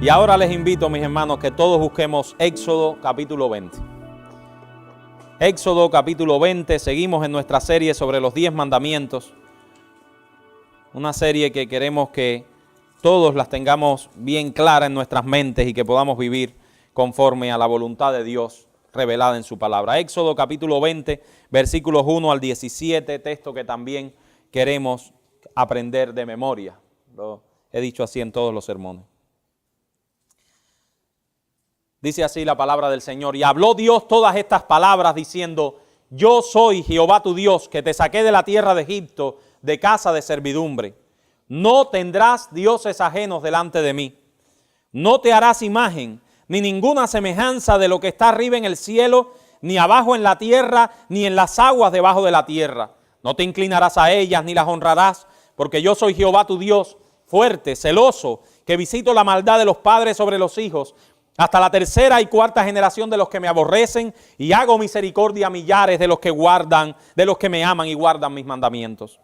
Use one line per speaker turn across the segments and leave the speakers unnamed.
Y ahora les invito, mis hermanos, que todos busquemos Éxodo capítulo 20. Éxodo capítulo 20, seguimos en nuestra serie sobre los 10 mandamientos. Una serie que queremos que todos las tengamos bien claras en nuestras mentes y que podamos vivir conforme a la voluntad de Dios revelada en su palabra. Éxodo capítulo 20, versículos 1 al 17, texto que también queremos aprender de memoria. Lo he dicho así en todos los sermones. Dice así la palabra del Señor: y habló Dios todas estas palabras diciendo: yo soy Jehová tu Dios, que te saqué de la tierra de Egipto, de casa de servidumbre. No tendrás dioses ajenos delante de mí. No te harás imagen, ni ninguna semejanza de lo que está arriba en el cielo, ni abajo en la tierra, ni en las aguas debajo de la tierra. No te inclinarás a ellas, ni las honrarás, porque yo soy Jehová tu Dios, fuerte, celoso, que visito la maldad de los padres sobre los hijos, hasta la tercera y cuarta generación de los que me aborrecen, y hago misericordia a millares de los que me aman y guardan mis mandamientos.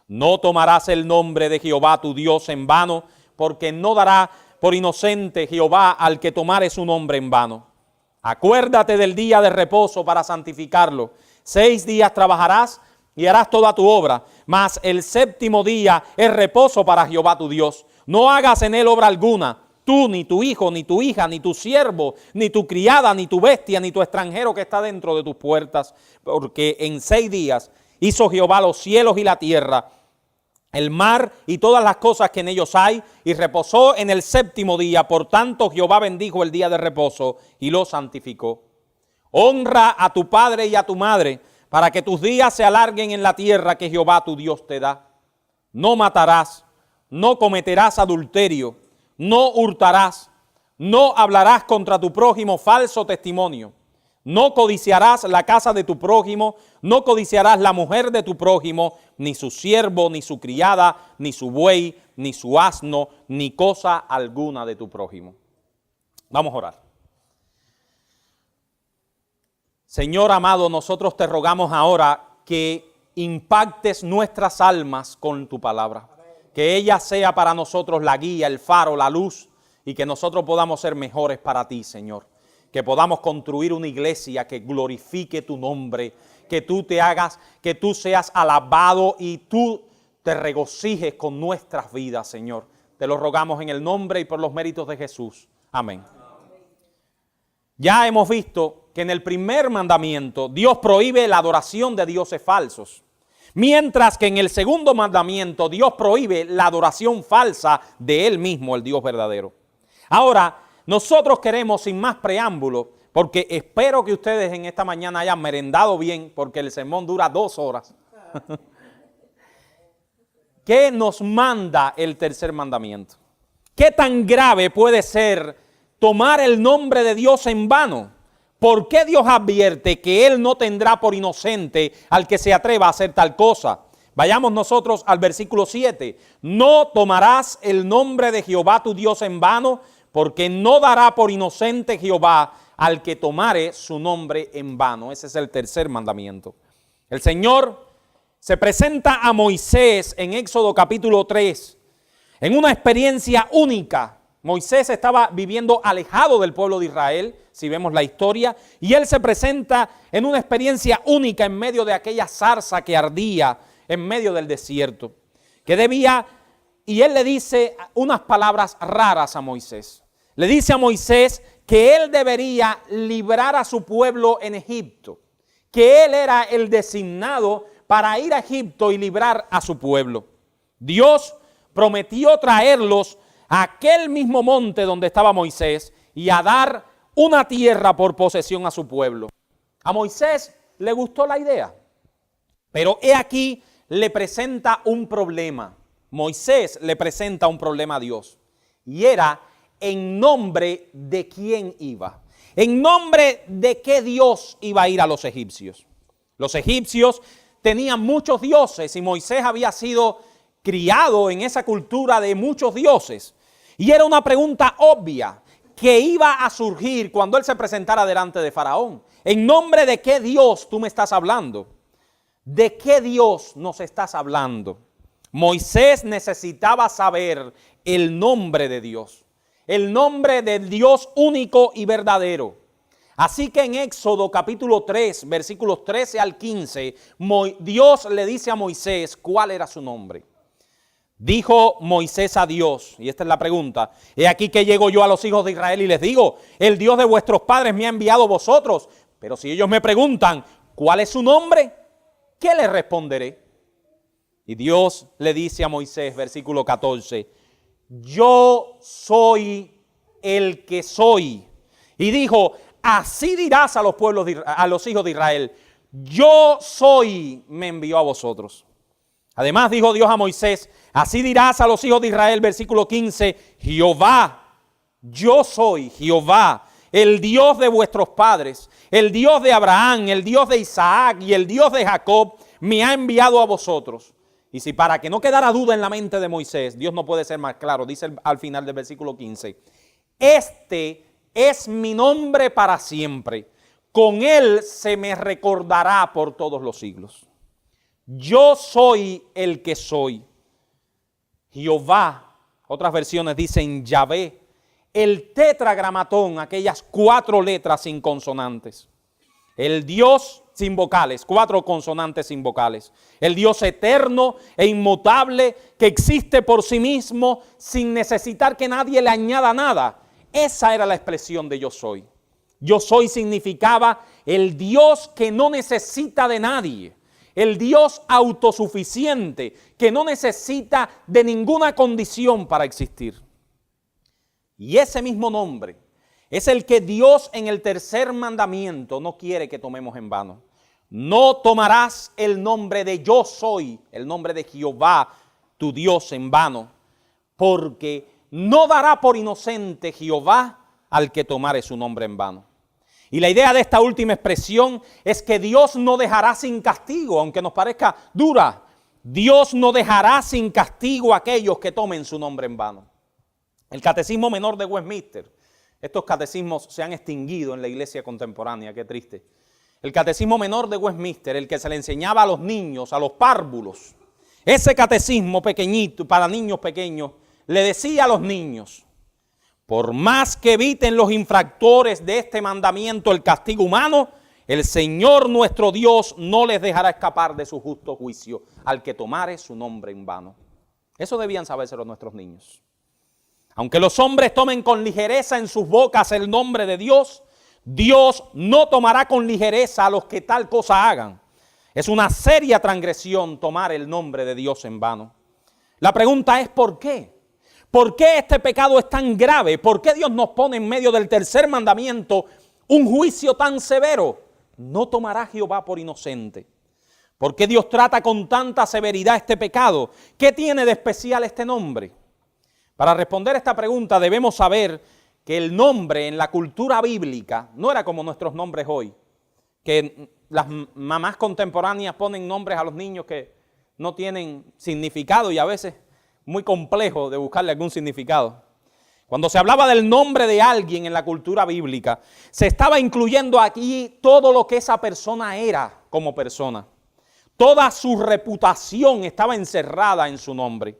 No tomarás el nombre de Jehová tu Dios en vano, porque no dará por inocente Jehová al que tomare su nombre en vano. Acuérdate del día de reposo para santificarlo. 6 días trabajarás y harás toda tu obra, mas el séptimo día es reposo para Jehová tu Dios. No hagas en él obra alguna, tú, ni tu hijo, ni tu hija, ni tu siervo, ni tu criada, ni tu bestia, ni tu extranjero que está dentro de tus puertas, porque en 6 días hizo Jehová los cielos y la tierra, el mar y todas las cosas que en ellos hay, y reposó en el séptimo día. Por tanto Jehová bendijo el día de reposo y lo santificó. Honra a tu padre y a tu madre, para que tus días se alarguen en la tierra que Jehová tu Dios te da. No matarás, no cometerás adulterio, no hurtarás, no hablarás contra tu prójimo falso testimonio, no codiciarás la casa de tu prójimo, no codiciarás la mujer de tu prójimo, ni su siervo, ni su criada, ni su buey, ni su asno, ni cosa alguna de tu prójimo. Vamos a orar. Señor amado, nosotros te rogamos ahora que impactes nuestras almas con tu palabra. Que ella sea para nosotros la guía, el faro, la luz, y que nosotros podamos ser mejores para ti, Señor. Que podamos construir una iglesia que glorifique tu nombre, que tú seas alabado y tú te regocijes con nuestras vidas, Señor. Te lo rogamos en el nombre y por los méritos de Jesús. Amén. Ya hemos visto que en el primer mandamiento Dios prohíbe la adoración de dioses falsos. Mientras que en el segundo mandamiento Dios prohíbe la adoración falsa de Él mismo, el Dios verdadero. Ahora, nosotros queremos, sin más preámbulo, porque espero que ustedes en esta mañana hayan merendado bien, porque el sermón dura 2 horas. ¿Qué nos manda el tercer mandamiento? ¿Qué tan grave puede ser tomar el nombre de Dios en vano? ¿Por qué Dios advierte que Él no tendrá por inocente al que se atreva a hacer tal cosa? Vayamos nosotros al versículo 7. No tomarás el nombre de Jehová tu Dios en vano, porque no dará por inocente Jehová al que tomare su nombre en vano. Ese es el tercer mandamiento. El Señor se presenta a Moisés en Éxodo capítulo 3 en una experiencia única. Moisés estaba viviendo alejado del pueblo de Israel, si vemos la historia, y él se presenta en una experiencia única en medio de aquella zarza que ardía en medio del desierto, y él le dice unas palabras raras a Moisés. Le dice a Moisés que él debería librar a su pueblo en Egipto, que él era el designado para ir a Egipto y librar a su pueblo. Dios prometió traerlos a aquel mismo monte donde estaba Moisés y a dar una tierra por posesión a su pueblo. A Moisés le gustó la idea, pero he aquí le presenta un problema. Moisés le presenta un problema a Dios, y era en nombre de quién iba, en nombre de qué Dios iba a ir a los egipcios. Los egipcios tenían muchos dioses y Moisés había sido criado en esa cultura de muchos dioses. Y era una pregunta obvia que iba a surgir cuando él se presentara delante de Faraón. ¿En nombre de qué Dios tú me estás hablando? ¿De qué Dios nos estás hablando? Moisés necesitaba saber el nombre de Dios. el nombre del Dios único y verdadero. Así que en Éxodo capítulo 3, versículos 13 al 15, Dios le dice a Moisés cuál era su nombre. Dijo Moisés a Dios, y esta es la pregunta: he aquí que llego yo a los hijos de Israel y les digo, el Dios de vuestros padres me ha enviado a vosotros. Pero si ellos me preguntan, ¿cuál es su nombre?, ¿qué les responderé? Y Dios le dice a Moisés, versículo 14, yo soy el que soy. Y dijo, así dirás a los pueblos, a los hijos de Israel, yo soy, me envió a vosotros. Además dijo Dios a Moisés, así dirás a los hijos de Israel, versículo 15, Jehová, yo soy Jehová, el Dios de vuestros padres, el Dios de Abraham, el Dios de Isaac y el Dios de Jacob, me ha enviado a vosotros. Y si para que no quedara duda en la mente de Moisés, Dios no puede ser más claro, dice al final del versículo 15, este es mi nombre para siempre, con él se me recordará por todos los siglos. Yo soy el que soy. Jehová, otras versiones dicen Yahvé, el tetragramatón, aquellas 4 letras sin consonantes. El Dios sin vocales, 4 consonantes sin vocales. El Dios eterno e inmutable que existe por sí mismo sin necesitar que nadie le añada nada. Esa era la expresión de yo soy. Yo soy significaba el Dios que no necesita de nadie. El Dios autosuficiente que no necesita de ninguna condición para existir. Y ese mismo nombre es el que Dios en el tercer mandamiento no quiere que tomemos en vano. No tomarás el nombre de yo soy, el nombre de Jehová, tu Dios, en vano, porque no dará por inocente Jehová al que tomare su nombre en vano. Y la idea de esta última expresión es que Dios no dejará sin castigo, aunque nos parezca dura. Dios no dejará sin castigo a aquellos que tomen su nombre en vano. El Catecismo Menor de Westminster, estos catecismos se han extinguido en la iglesia contemporánea, qué triste. El Catecismo Menor de Westminster, el que se le enseñaba a los niños, a los párvulos, ese catecismo pequeñito, para niños pequeños, le decía a los niños, por más que eviten los infractores de este mandamiento el castigo humano, el Señor nuestro Dios no les dejará escapar de su justo juicio al que tomare su nombre en vano. Eso debían sabérselo nuestros niños. Aunque los hombres tomen con ligereza en sus bocas el nombre de Dios, Dios no tomará con ligereza a los que tal cosa hagan. Es una seria transgresión tomar el nombre de Dios en vano. La pregunta es ¿por qué? ¿Por qué este pecado es tan grave? ¿Por qué Dios nos pone en medio del tercer mandamiento un juicio tan severo? No tomará Jehová por inocente. ¿Por qué Dios trata con tanta severidad este pecado? ¿Qué tiene de especial este nombre? Para responder esta pregunta debemos saber que el nombre en la cultura bíblica no era como nuestros nombres hoy, que las mamás contemporáneas ponen nombres a los niños que no tienen significado y a veces muy complejo de buscarle algún significado. Cuando se hablaba del nombre de alguien en la cultura bíblica, se estaba incluyendo aquí todo lo que esa persona era como persona. Toda su reputación estaba encerrada en su nombre.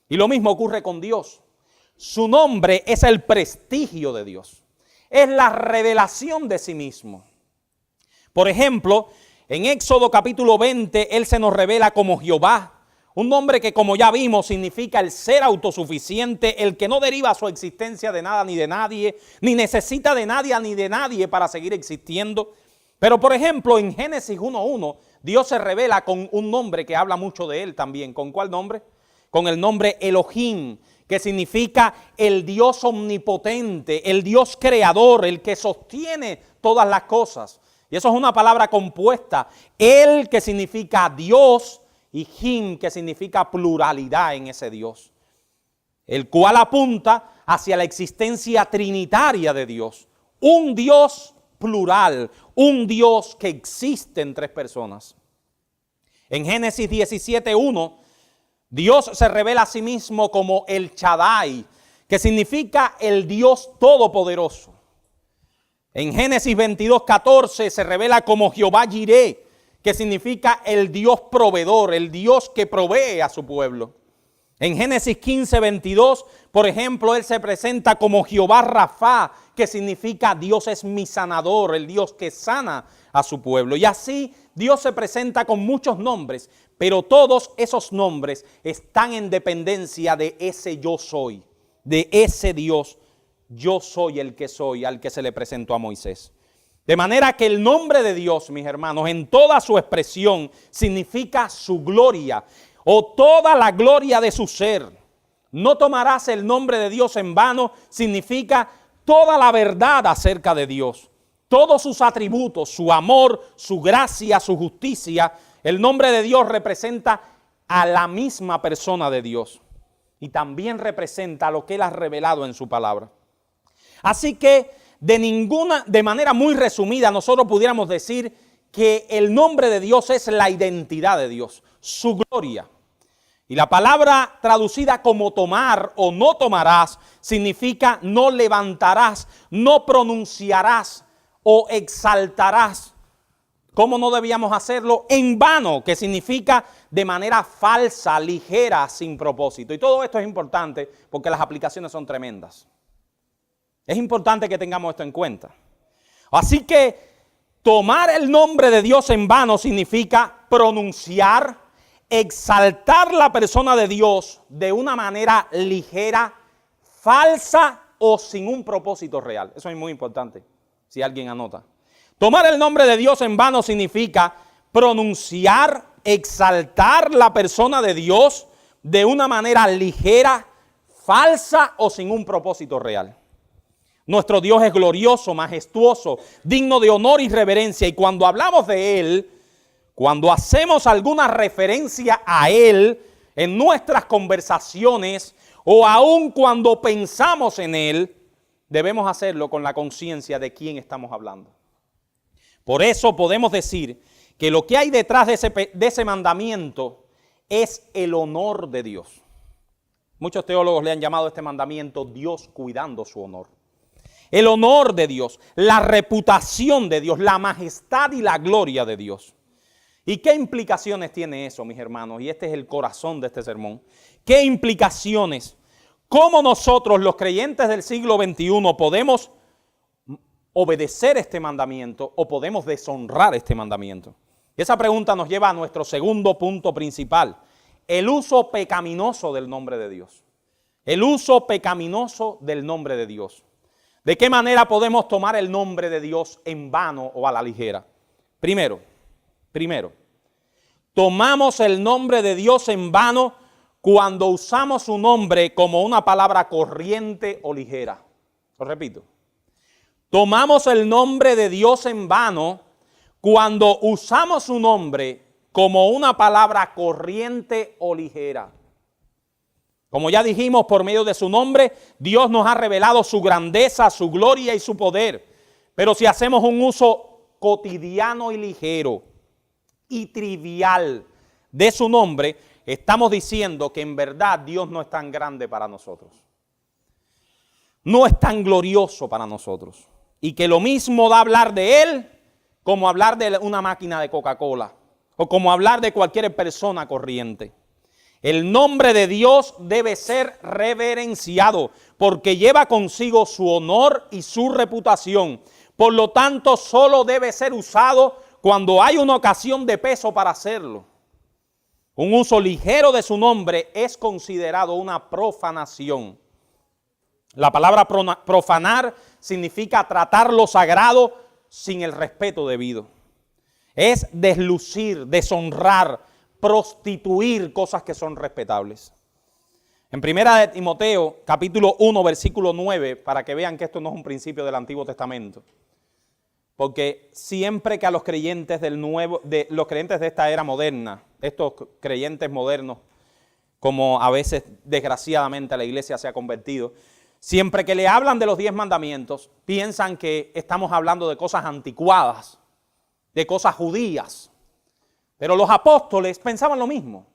Y lo mismo ocurre con Dios. Su nombre es el prestigio de Dios. Es la revelación de sí mismo. Por ejemplo, en Éxodo capítulo 20, Él se nos revela como Jehová. Un nombre que, como ya vimos, significa el ser autosuficiente, el que no deriva su existencia de nada ni de nadie, ni necesita de nadie ni de nadie para seguir existiendo. Pero, por ejemplo, en Génesis 1:1, Dios se revela con un nombre que habla mucho de Él también. ¿Con cuál nombre? Con el nombre Elohim, que significa el Dios omnipotente, el Dios creador, el que sostiene todas las cosas. Y eso es una palabra compuesta. El, que significa Dios, y Him, que significa pluralidad en ese Dios, el cual apunta hacia la existencia trinitaria de Dios. Un Dios plural, un Dios que existe en 3 personas. En Génesis 17:1, Dios se revela a sí mismo como el Shaddai, que significa el Dios todopoderoso. En Génesis 22:14 se revela como Jehová Jireh, que significa el Dios proveedor, el Dios que provee a su pueblo. En Génesis 15:22, por ejemplo, Él se presenta como Jehová Rafa, que significa Dios es mi sanador, el Dios que sana a su pueblo. Y así Dios se presenta con muchos nombres, pero todos esos nombres están en dependencia de ese yo soy, de ese Dios. Yo soy el que soy, al que se le presentó a Moisés. De manera que el nombre de Dios, mis hermanos, en toda su expresión, significa su gloria o toda la gloria de su ser. No tomarás el nombre de Dios en vano, significa toda la verdad acerca de Dios. Todos sus atributos, su amor, su gracia, su justicia. El nombre de Dios representa a la misma persona de Dios. Y también representa lo que Él ha revelado en su palabra. Así que de manera muy resumida, nosotros pudiéramos decir que el nombre de Dios es la identidad de Dios, su gloria. Y la palabra traducida como tomar o no tomarás significa no levantarás, no pronunciarás o exaltarás. ¿Cómo no debíamos hacerlo? En vano, que significa de manera falsa, ligera, sin propósito. Y todo esto es importante porque las aplicaciones son tremendas. Es importante que tengamos esto en cuenta. Así que tomar el nombre de Dios en vano significa pronunciar, exaltar la persona de Dios de una manera ligera, falsa o sin un propósito real. Eso es muy importante, si alguien anota. Tomar el nombre de Dios en vano significa pronunciar, exaltar la persona de Dios de una manera ligera, falsa o sin un propósito real. Nuestro Dios es glorioso, majestuoso, digno de honor y reverencia. Y cuando hablamos de Él, cuando hacemos alguna referencia a Él en nuestras conversaciones o aun cuando pensamos en Él, debemos hacerlo con la conciencia de quién estamos hablando. Por eso podemos decir que lo que hay detrás de ese mandamiento es el honor de Dios. Muchos teólogos le han llamado a este mandamiento Dios cuidando su honor. El honor de Dios, la reputación de Dios, la majestad y la gloria de Dios. ¿Y qué implicaciones tiene eso, mis hermanos? Y este es el corazón de este sermón. ¿Qué implicaciones? ¿Cómo nosotros, los creyentes del siglo XXI, podemos obedecer este mandamiento o podemos deshonrar este mandamiento? Y esa pregunta nos lleva a nuestro segundo punto principal. El uso pecaminoso del nombre de Dios. El uso pecaminoso del nombre de Dios. ¿De qué manera podemos tomar el nombre de Dios en vano o a la ligera? Primero, tomamos el nombre de Dios en vano cuando usamos su nombre como una palabra corriente o ligera. Lo repito. Tomamos el nombre de Dios en vano cuando usamos su nombre como una palabra corriente o ligera. Como ya dijimos, por medio de su nombre, Dios nos ha revelado su grandeza, su gloria y su poder. Pero si hacemos un uso cotidiano y ligero y trivial de su nombre, estamos diciendo que en verdad Dios no es tan grande para nosotros. No es tan glorioso para nosotros. Y que lo mismo da hablar de Él como hablar de una máquina de Coca-Cola o como hablar de cualquier persona corriente. El nombre de Dios debe ser reverenciado porque lleva consigo su honor y su reputación. Por lo tanto, solo debe ser usado cuando hay una ocasión de peso para hacerlo. Un uso ligero de su nombre es considerado una profanación. La palabra profanar significa tratar lo sagrado sin el respeto debido. Es deslucir, deshonrar, prostituir cosas que son respetables. En 1 Timoteo, capítulo 1, versículo 9, para que vean que esto no es un principio del Antiguo Testamento. Porque siempre que a los creyentes los creyentes de esta era moderna, estos creyentes modernos, como a veces desgraciadamente la iglesia se ha convertido, siempre que le hablan de los 10 mandamientos, piensan que estamos hablando de cosas anticuadas, de cosas judías. Pero los apóstoles pensaban lo mismo.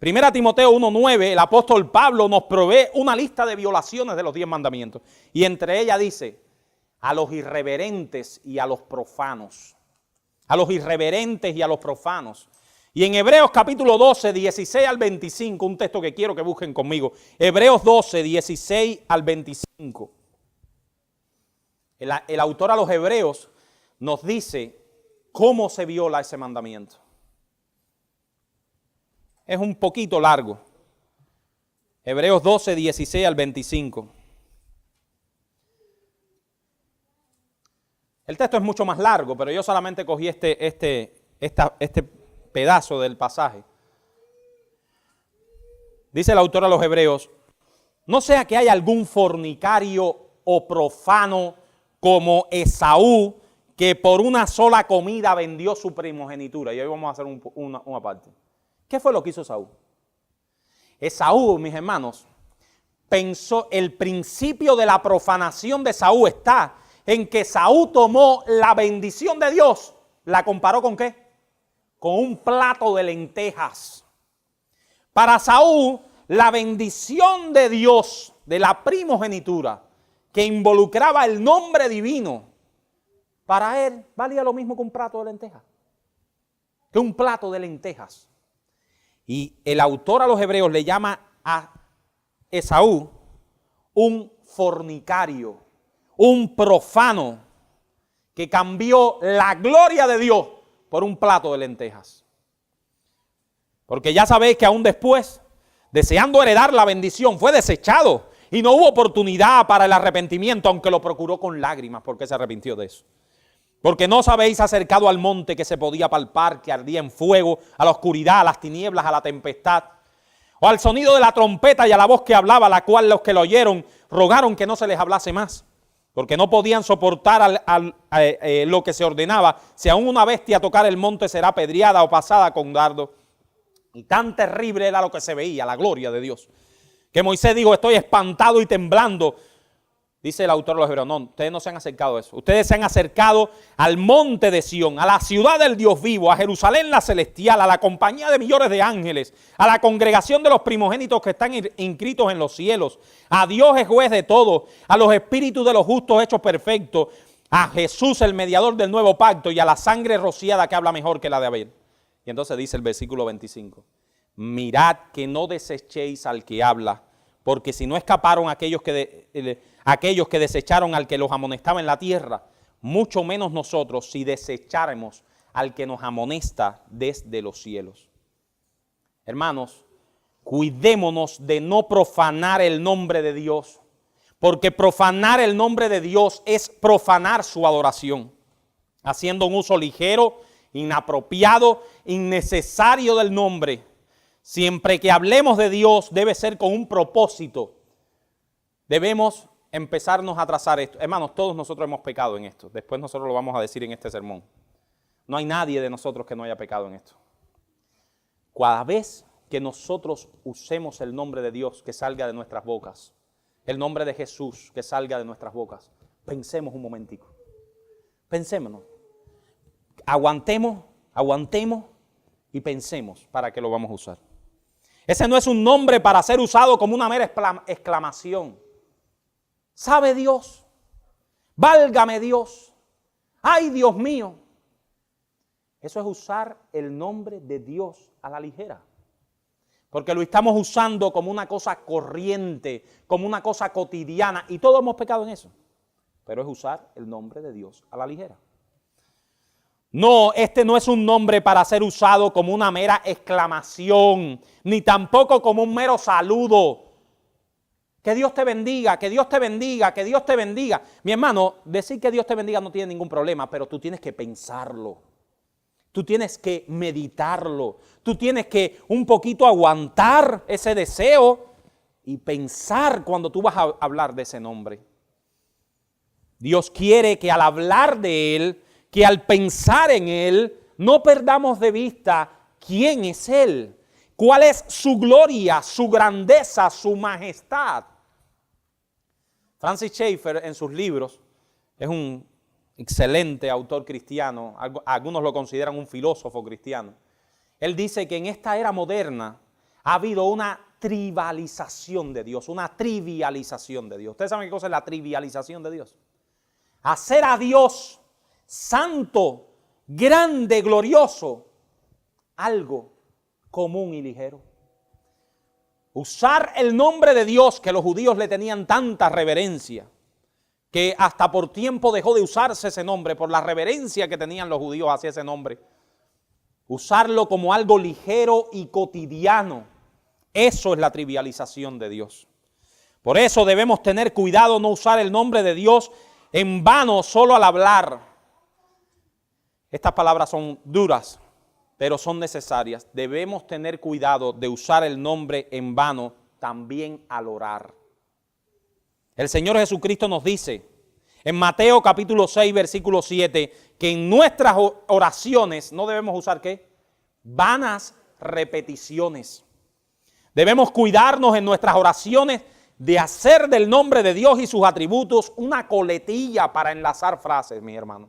1 Timoteo 1:9, el apóstol Pablo nos provee una lista de violaciones de los 10 mandamientos. Y entre ellas dice, a los irreverentes y a los profanos. A los irreverentes y a los profanos. Y en Hebreos capítulo 12, 16 al 25, un texto que quiero que busquen conmigo. Hebreos 12, 16 al 25. El autor a los Hebreos nos dice cómo se viola ese mandamiento. Es un poquito largo. Hebreos 12, 16 al 25. El texto es mucho más largo, pero yo solamente cogí este pedazo del pasaje. Dice el autor a los Hebreos: no sea que haya algún fornicario o profano como Esaú, que por una sola comida vendió su primogenitura. Y hoy vamos a hacer una parte. ¿Qué fue lo que hizo Esaú? Esaú, mis hermanos, pensó, el principio de la profanación de Esaú está en que Esaú tomó la bendición de Dios, ¿la comparó con qué? Con un plato de lentejas. Para Esaú, la bendición de Dios, de la primogenitura, que involucraba el nombre divino, para él valía lo mismo que un plato de lentejas. Que un plato de lentejas. Y el autor a los Hebreos le llama a Esaú un fornicario, un profano, que cambió la gloria de Dios por un plato de lentejas. Porque ya sabéis que aún después, deseando heredar la bendición, fue desechado y no hubo oportunidad para el arrepentimiento, aunque lo procuró con lágrimas, porque se arrepintió de eso. Porque no os habéis acercado al monte que se podía palpar, que ardía en fuego, a la oscuridad, a las tinieblas, a la tempestad, o al sonido de la trompeta y a la voz que hablaba, la cual los que lo oyeron rogaron que no se les hablase más, porque no podían soportar lo que se ordenaba. Si aún una bestia tocar el monte, será apedreada o pasada con dardo. Y tan terrible era lo que se veía, la gloria de Dios, que Moisés dijo: estoy espantado y temblando. Dice el autor de los Hebreos: no, ustedes no se han acercado a eso. Ustedes se han acercado al monte de Sión, a la ciudad del Dios vivo, a Jerusalén la celestial, a la compañía de millones de ángeles, a la congregación de los primogénitos que están inscritos en los cielos, a Dios es juez de todo, a los espíritus de los justos hechos perfectos, a Jesús el mediador del nuevo pacto y a la sangre rociada que habla mejor que la de Abel. Y entonces dice el versículo 25: mirad que no desechéis al que habla, porque si no escaparon aquellos que desecharon al que los amonestaba en la tierra, mucho menos nosotros si desecháramos al que nos amonesta desde los cielos. Hermanos, cuidémonos de no profanar el nombre de Dios, porque profanar el nombre de Dios es profanar su adoración, haciendo un uso ligero, inapropiado, innecesario del nombre. Siempre que hablemos de Dios debe ser con un propósito. Debemos empezarnos a trazar esto. Hermanos, todos nosotros hemos pecado en esto. Después nosotros lo vamos a decir en este sermón. No hay nadie de nosotros que no haya pecado en esto. Cada vez que nosotros usemos el nombre de Dios que salga de nuestras bocas, el nombre de Jesús que salga de nuestras bocas, pensemos un momentico. Pensémonos. Aguantemos y pensemos para qué lo vamos a usar. Ese no es un nombre para ser usado como una mera exclamación. ¿Sabe Dios? Válgame Dios. ¡Ay, Dios mío! Eso es usar el nombre de Dios a la ligera. Porque lo estamos usando como una cosa corriente, como una cosa cotidiana. Y todos hemos pecado en eso. Pero es usar el nombre de Dios a la ligera. No, este no es un nombre para ser usado como una mera exclamación, ni tampoco como un mero saludo. Que Dios te bendiga, que Dios te bendiga, que Dios te bendiga. Mi hermano, decir que Dios te bendiga no tiene ningún problema, pero tú tienes que pensarlo. Tú tienes que meditarlo. Tú tienes que un poquito aguantar ese deseo y pensar cuando tú vas a hablar de ese nombre. Dios quiere que al hablar de Él, que al pensar en Él, no perdamos de vista quién es Él, cuál es su gloria, su grandeza, su majestad. Francis Schaeffer en sus libros, es un excelente autor cristiano, algunos lo consideran un filósofo cristiano. Él dice que en esta era moderna ha habido una tribalización de Dios, una trivialización de Dios. ¿Ustedes saben qué cosa es la trivialización de Dios? Hacer a Dios santo, grande, glorioso, algo común y ligero. Usar el nombre de Dios, que los judíos le tenían tanta reverencia, que hasta por tiempo dejó de usarse ese nombre, por la reverencia que tenían los judíos hacia ese nombre. Usarlo como algo ligero y cotidiano, eso es la trivialización de Dios. Por eso debemos tener cuidado no usar el nombre de Dios en vano solo al hablar. Estas palabras son duras, pero son necesarias. Debemos tener cuidado de usar el nombre en vano también al orar. El Señor Jesucristo nos dice en Mateo capítulo 6, versículo 7, que en nuestras oraciones no debemos usar ¿qué? Vanas repeticiones. Debemos cuidarnos en nuestras oraciones de hacer del nombre de Dios y sus atributos una coletilla para enlazar frases, mis hermanos.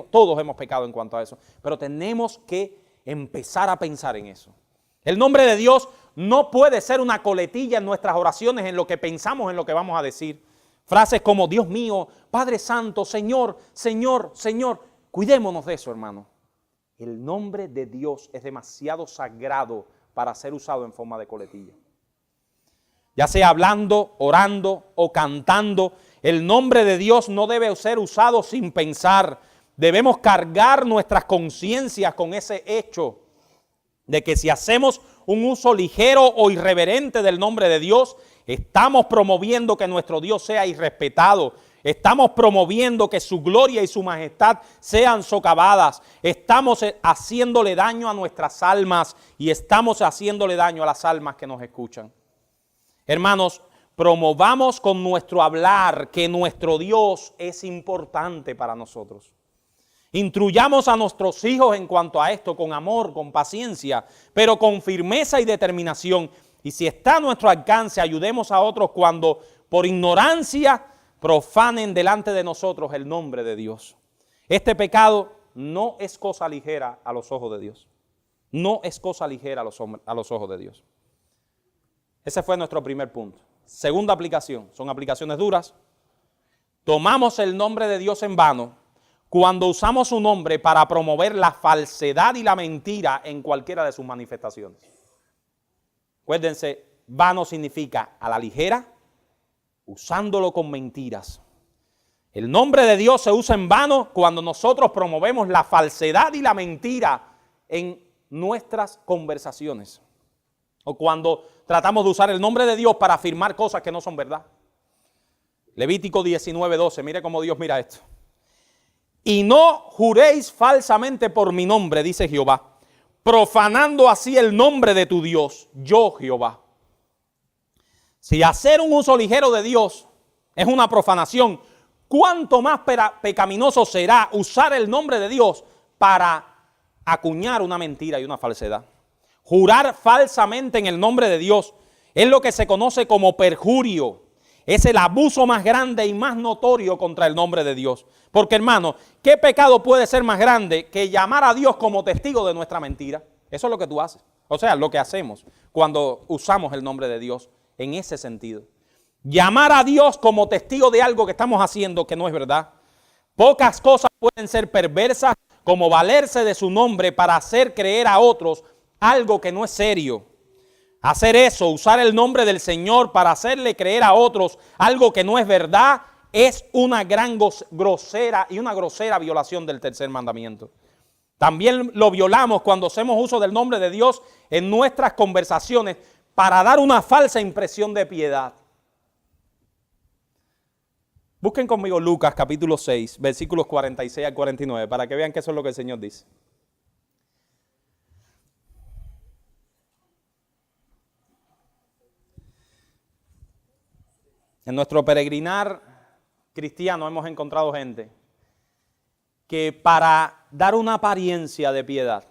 Todos hemos pecado en cuanto a eso, pero tenemos que empezar a pensar en eso. El nombre de Dios no puede ser una coletilla en nuestras oraciones, en lo que pensamos, en lo que vamos a decir. Frases como Dios mío, Padre Santo, Señor, Señor, Señor. Cuidémonos de eso, hermano. El nombre de Dios es demasiado sagrado para ser usado en forma de coletilla. Ya sea hablando, orando o cantando, el nombre de Dios no debe ser usado sin pensar. Debemos cargar nuestras conciencias con ese hecho de que si hacemos un uso ligero o irreverente del nombre de Dios, estamos promoviendo que nuestro Dios sea irrespetado. Estamos promoviendo que su gloria y su majestad sean socavadas. Estamos haciéndole daño a nuestras almas y estamos haciéndole daño a las almas que nos escuchan. Hermanos, promovamos con nuestro hablar que nuestro Dios es importante para nosotros. Instruyamos a nuestros hijos en cuanto a esto con amor, con paciencia, pero con firmeza y determinación. Y si está a nuestro alcance, ayudemos a otros cuando por ignorancia profanen delante de nosotros el nombre de Dios. Este pecado no es cosa ligera a los ojos de Dios. No es cosa ligera a los ojos de Dios. Ese fue nuestro primer punto. Segunda aplicación, son aplicaciones duras. Tomamos el nombre de Dios en vano cuando usamos su nombre para promover la falsedad y la mentira en cualquiera de sus manifestaciones. Acuérdense, vano significa a la ligera, usándolo con mentiras. El nombre de Dios se usa en vano cuando nosotros promovemos la falsedad y la mentira en nuestras conversaciones. O cuando tratamos de usar el nombre de Dios para afirmar cosas que no son verdad. Levítico 19:12, mire cómo Dios mira esto. Y no juréis falsamente por mi nombre, dice Jehová, profanando así el nombre de tu Dios, yo Jehová. Si hacer un uso ligero de Dios es una profanación, ¿cuánto más pecaminoso será usar el nombre de Dios para acuñar una mentira y una falsedad? Jurar falsamente en el nombre de Dios es lo que se conoce como perjurio. Es el abuso más grande y más notorio contra el nombre de Dios. Porque, hermano, ¿qué pecado puede ser más grande que llamar a Dios como testigo de nuestra mentira? Eso es lo que tú haces. O sea, lo que hacemos cuando usamos el nombre de Dios en ese sentido. Llamar a Dios como testigo de algo que estamos haciendo que no es verdad. Pocas cosas pueden ser perversas como valerse de su nombre para hacer creer a otros algo que no es serio. Hacer eso, usar el nombre del Señor para hacerle creer a otros algo que no es verdad, es una gran grosera violación del tercer mandamiento. También lo violamos cuando hacemos uso del nombre de Dios en nuestras conversaciones para dar una falsa impresión de piedad. Busquen conmigo Lucas capítulo 6, versículos 46 al 49, para que vean que eso es lo que el Señor dice. En nuestro peregrinar cristiano hemos encontrado gente que para dar una apariencia de piedad,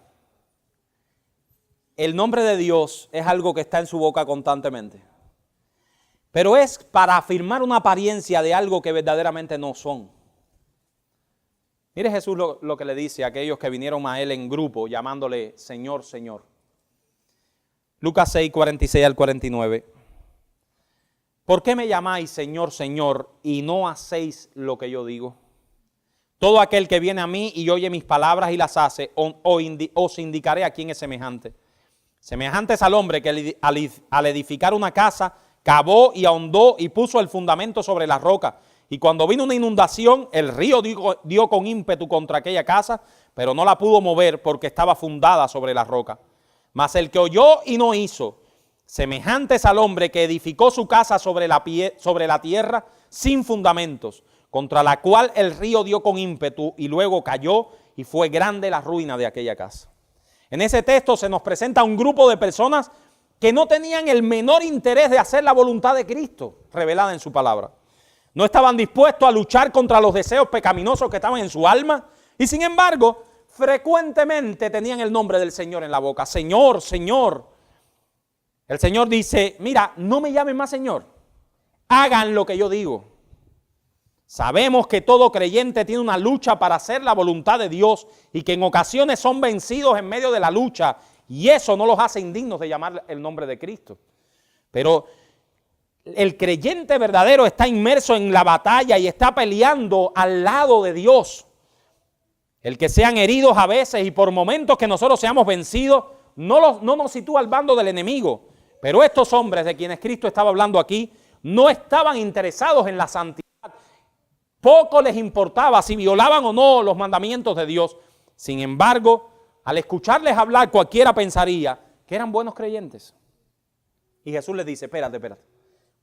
el nombre de Dios es algo que está en su boca constantemente. Pero es para afirmar una apariencia de algo que verdaderamente no son. Mire Jesús lo que le dice a aquellos que vinieron a Él en grupo llamándole Señor, Señor. Lucas 6, 46 al 49. ¿Por qué me llamáis Señor, Señor y no hacéis lo que yo digo? Todo aquel que viene a mí y oye mis palabras y las hace, os indicaré a quién es semejante. Semejante es al hombre que al edificar una casa, cavó y ahondó y puso el fundamento sobre la roca. Y cuando vino una inundación, el río dio con ímpetu contra aquella casa, pero no la pudo mover porque estaba fundada sobre la roca. Mas el que oyó y no hizo, semejante es al hombre que edificó su casa sobre la tierra sin fundamentos, contra la cual el río dio con ímpetu y luego cayó y fue grande la ruina de aquella casa. En ese texto se nos presenta un grupo de personas que no tenían el menor interés de hacer la voluntad de Cristo revelada en su palabra. No estaban dispuestos a luchar contra los deseos pecaminosos que estaban en su alma y sin embargo frecuentemente tenían el nombre del Señor en la boca. Señor, Señor. El Señor dice, mira, no me llamen más Señor, hagan lo que yo digo. Sabemos que todo creyente tiene una lucha para hacer la voluntad de Dios y que en ocasiones son vencidos en medio de la lucha y eso no los hace indignos de llamar el nombre de Cristo. Pero el creyente verdadero está inmerso en la batalla y está peleando al lado de Dios. El que sean heridos a veces y por momentos que nosotros seamos vencidos no nos sitúa al bando del enemigo. Pero estos hombres de quienes Cristo estaba hablando aquí no estaban interesados en la santidad. Poco les importaba si violaban o no los mandamientos de Dios. Sin embargo, al escucharles hablar, cualquiera pensaría que eran buenos creyentes. Y Jesús les dice, espérate.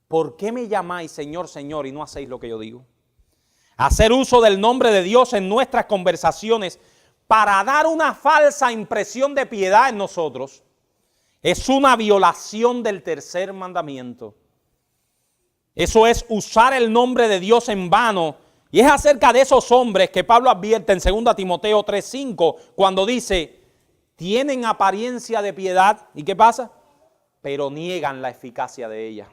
¿Por qué me llamáis Señor, Señor y no hacéis lo que yo digo? Hacer uso del nombre de Dios en nuestras conversaciones para dar una falsa impresión de piedad en nosotros es una violación del tercer mandamiento. Eso es usar el nombre de Dios en vano. Y es acerca de esos hombres que Pablo advierte en 2 Timoteo 3:5 cuando dice, tienen apariencia de piedad. ¿Y qué pasa? Pero niegan la eficacia de ella.